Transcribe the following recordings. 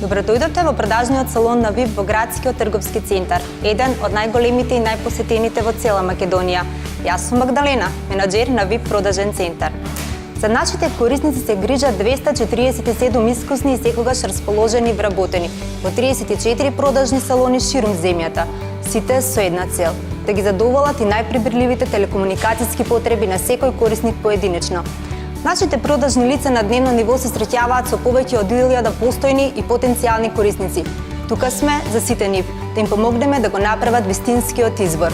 Добродојдовте во продажниот салон на VIP во градскиот трговски центар, еден од најголемите и најпосетените во цела Македонија. Јас сум Магдалена, менаџер на VIP продажен центар. За нашите корисници се грижат 247 искусни и секогаш расположени и вработени во 34 продажни салони ширум земјата, сите со една цел – да ги задоволат и најприбирливите телекомуникацијски потреби на секој корисник поединечно. Нашите продажни лица на дневно ниво се среќаваат со повеќе од 1000 постојни и потенцијални корисници. Тука сме за сите нив, да им помогнеме да го направат вистинскиот избор.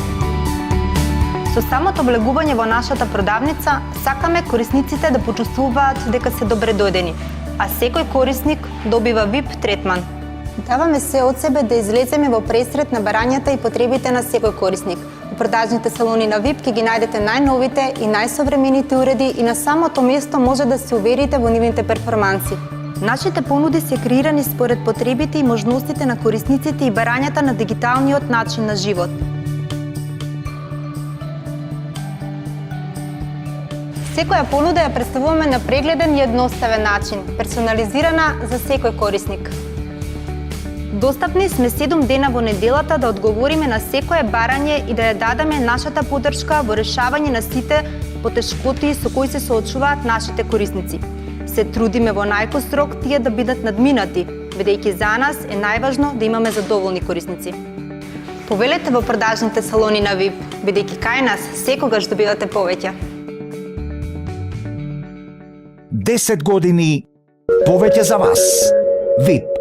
Со самото влегување во нашата продавница, сакаме корисниците да почувствуваат дека се добредојдени, а секој корисник добива VIP третман. Даваме се од себе да излеземе во пресрет на барањата и потребите на секој корисник. Во продажните салони на VIP ќе ги најдете најновите и најсовремените уреди и на самото место може да се уверите во нивните перформанси. Нашите понуди се креирани според потребите и можностите на корисниците и барањата на дигиталниот начин на живот. Секоја понуда ја представуваме на прегледен и едноставен начин, персонализирана за секој корисник. Достапни сме 7 дена во неделата да одговориме на секое барање и да ја дадеме нашата поддршка во решавање на сите потешкоти со кои се соочуваат нашите корисници. Се трудиме во најкос рок тие да бидат надминати, бидејќи за нас е најважно да имаме задоволни корисници. Повелете во продажните салони на VIP, бидејќи кај нас секогаш добивате повеќе. 10 години повеќе за вас. VIP.